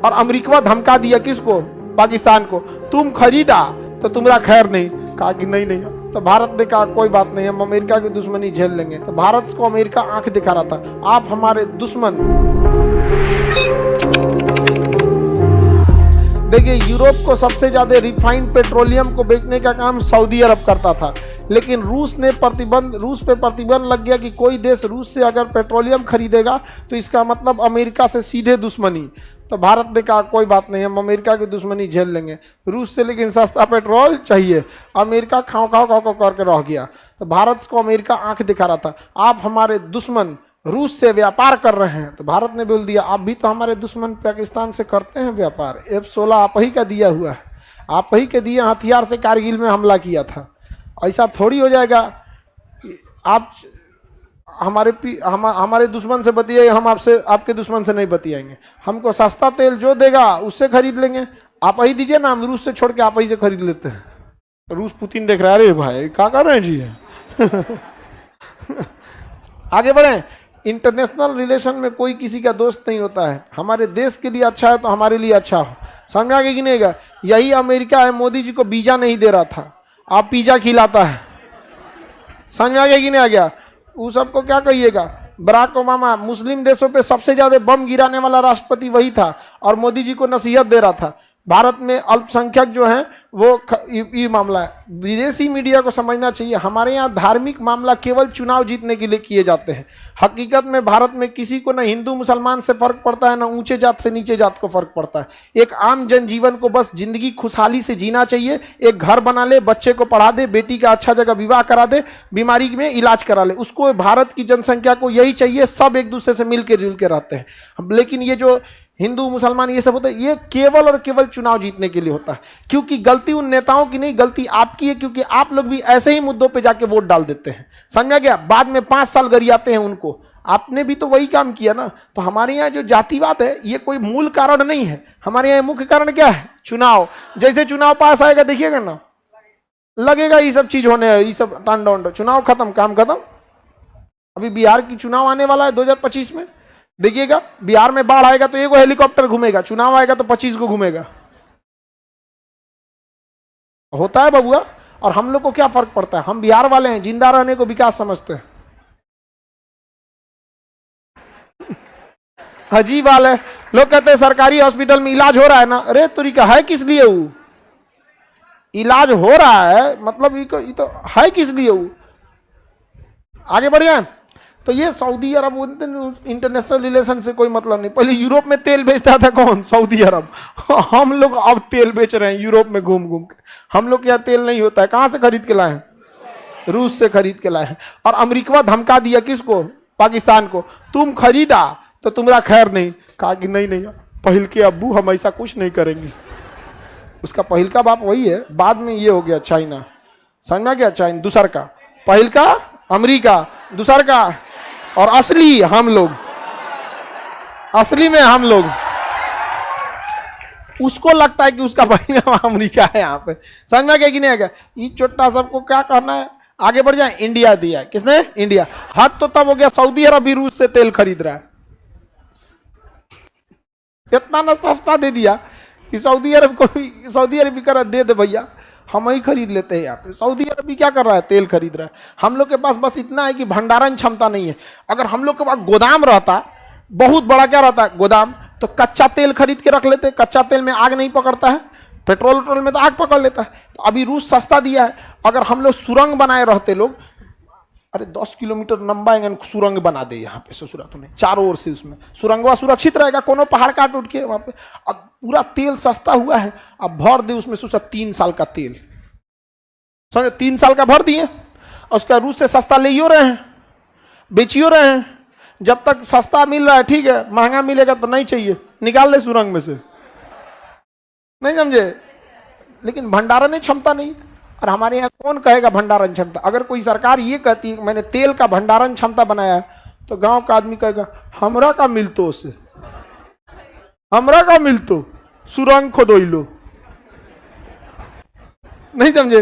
और अमेरिका धमका दिया किसको? पाकिस्तान को। तुम खरीदा तो तुम्हारा खैर नहीं। कहा कि नहीं नहीं। तो भारत ने कहा कोई बात नहीं, हम अमेरिका की दुश्मनी झेल लेंगे। तो भारत को अमेरिका आंख दिखा रहा था, आप हमारे दुश्मन। देखिए, यूरोप को सबसे ज्यादा रिफाइंड पेट्रोलियम को बेचने का काम सऊदी अरब करता था, लेकिन रूस पे प्रतिबंध लग गया कि कोई देश रूस से अगर पेट्रोलियम खरीदेगा तो इसका मतलब अमेरिका से सीधे दुश्मनी। तो भारत ने कहा कोई बात नहीं, हम अमेरिका की दुश्मनी झेल लेंगे रूस से, लेकिन सस्ता पेट्रोल चाहिए। अमेरिका खाओ करके रह गया। तो भारत को अमेरिका आंख दिखा रहा था, आप हमारे दुश्मन रूस से व्यापार कर रहे हैं। तो भारत ने बोल दिया, आप भी तो हमारे दुश्मन पाकिस्तान से करते हैं व्यापार। F-16 आप ही का दिया हुआ है, आप ही के दिए हथियार से कारगिल में हमला किया था। ऐसा थोड़ी हो जाएगा कि आप हमारे दुश्मन से बतियाइए, हम आपके दुश्मन से नहीं बतियाएंगे। हमको सस्ता तेल जो देगा उससे खरीद लेंगे, आप ही दीजिए ना, हम रूस से छोड़ के आप ही से खरीद लेते हैं। रूस पुतिन देख रहा है, अरे भाई क्या कर रहे हैं जी। आगे बढ़े। इंटरनेशनल रिलेशन में कोई किसी का दोस्त नहीं होता है। हमारे देश के लिए अच्छा है तो हमारे लिए अच्छा हो, समझा कि नहीं गा? यही अमेरिका है, मोदी जी को वीजा नहीं दे रहा था, आप पिज्जा खिलाता है, समझा कि नहीं आ गया? वो सबको क्या कहिएगा? बराक ओबामा मुस्लिम देशों पे सबसे ज्यादा बम गिराने वाला राष्ट्रपति वही था और मोदी जी को नसीहत दे रहा था। भारत में अल्पसंख्यक जो हैं वो ये मामला है। विदेशी मीडिया को समझना चाहिए, हमारे यहाँ धार्मिक मामला केवल चुनाव जीतने के लिए किए जाते हैं। हकीकत में भारत में किसी को ना हिंदू मुसलमान से फर्क पड़ता है, ना ऊंचे जात से नीचे जात को फर्क पड़ता है। एक आम जनजीवन को बस जिंदगी खुशहाली से जीना चाहिए। एक घर बना ले, बच्चे को पढ़ा दे, बेटी का अच्छा जगह विवाह करा दे, बीमारी में इलाज करा ले, उसको भारत की जनसंख्या को यही चाहिए। सब एक दूसरे से मिल के जुल के रहते हैं। लेकिन ये जो हिंदू मुसलमान ये सब होता है, ये केवल और केवल चुनाव जीतने के लिए होता है। क्योंकि गलती उन नेताओं की नहीं, गलती आपकी है, क्योंकि आप लोग भी ऐसे ही मुद्दों पे जाके वोट डाल देते हैं, समझा गया? बाद में 5 साल गरियाते हैं उनको। आपने भी तो वही काम किया ना। तो हमारे यहाँ जो जातिवाद है ये कोई मूल कारण नहीं है, हमारे यहाँ मुख्य कारण क्या है? चुनाव। जैसे चुनाव पास आएगा देखिएगा ना, लगेगा ये सब चीज होने, ये सब टांडोंड, चुनाव खत्म, काम खत्म। अभी बिहार की चुनाव आने वाला है 2025 में, देखिएगा बिहार में बाढ़ आएगा तो एगो हेलीकॉप्टर घूमेगा, चुनाव आएगा तो 25 को घूमेगा। होता है बबुआ। और हम लोग को क्या फर्क पड़ता है? हम बिहार वाले हैं, जिंदा रहने को विकास समझते हैं। अजीब हाल है। लोग कहते हैं सरकारी हॉस्पिटल में इलाज हो रहा है ना, अरे तरीका है किस लिए? वो इलाज हो रहा है मतलब ये तो है किस लिए? वो आगे बढ़ जाए। तो ये सऊदी अरब इंटरनेशनल रिलेशन से कोई मतलब नहीं। पहले यूरोप में तेल बेचता था कौन? सऊदी अरब। हम लोग अब तेल बेच रहे हैं यूरोप में घूम घूम के। हम लोग के यहाँ तेल नहीं होता है, कहाँ से खरीद के लाए हैं? रूस से खरीद के लाए हैं। और अमेरिका धमका दिया किसको? पाकिस्तान को। तुम खरीदा तो तुम्हारा खैर नहीं। कहा कि नहीं नहीं, पहल के अब्बू हम ऐसा कुछ नहीं करेंगे। उसका पहल का बाप वही है, बाद में ये हो गया चाइना, समझना गया? चाइना दूसर का, पहल का अमेरिका, दूसर का, और असली हम लोग, असली में हम लोग। उसको लगता है कि उसका भाई अमेरिका है यहाँ पे, समझ में गया कि नहीं आएगा? ये छोटा सबको क्या करना है? आगे बढ़ जाए। इंडिया दिया है, किसने? इंडिया। हद तो तब हो गया सऊदी अरब भी रूस से तेल खरीद रहा है। इतना ना सस्ता दे दिया कि सऊदी अरब भी कर दे दे भैया, हम ही खरीद लेते हैं यहाँ पे। सऊदी अरब भी क्या कर रहा है? तेल खरीद रहा है। हम लोग के पास बस इतना है कि भंडारण क्षमता नहीं है। अगर हम लोग के पास गोदाम रहता, बहुत बड़ा क्या रहता है गोदाम, तो कच्चा तेल खरीद के रख लेते। कच्चा तेल में आग नहीं पकड़ता है, पेट्रोल में तो आग पकड़ लेता है। तो अभी रूस सस्ता दिया है। अगर हम लोग सुरंग बनाए रहते लोग, अरे 10 किलोमीटर लंबा सुरंग बना दे यहाँ पे ससुरा तुम्हें, चारों ओर से उसमें सुरंगवा सुरक्षित रहेगा, कोनो पहाड़ काट उठ के वहां पे। अब पूरा तेल सस्ता हुआ है, अब भर दे उसमें सोचा 3 साल का तेल, समझे? 3 साल का भर दिए, और उसका रूस से सस्ता ले रहे हैं, बेचियो रहे हैं। जब तक सस्ता मिल रहा है ठीक है, महंगा मिलेगा तो नहीं चाहिए, निकाल ले सुरंग में से, नहीं समझे? लेकिन भंडारण क्षमता नहीं। और हमारे यहाँ कौन कहेगा भंडारण क्षमता? अगर कोई सरकार ये कहती है मैंने तेल का भंडारण क्षमता बनाया है, तो गांव का आदमी कहेगा हमरा का मिलतो उससे, हमरा का मिलतो, सुरंग खोदो लो, नहीं समझे?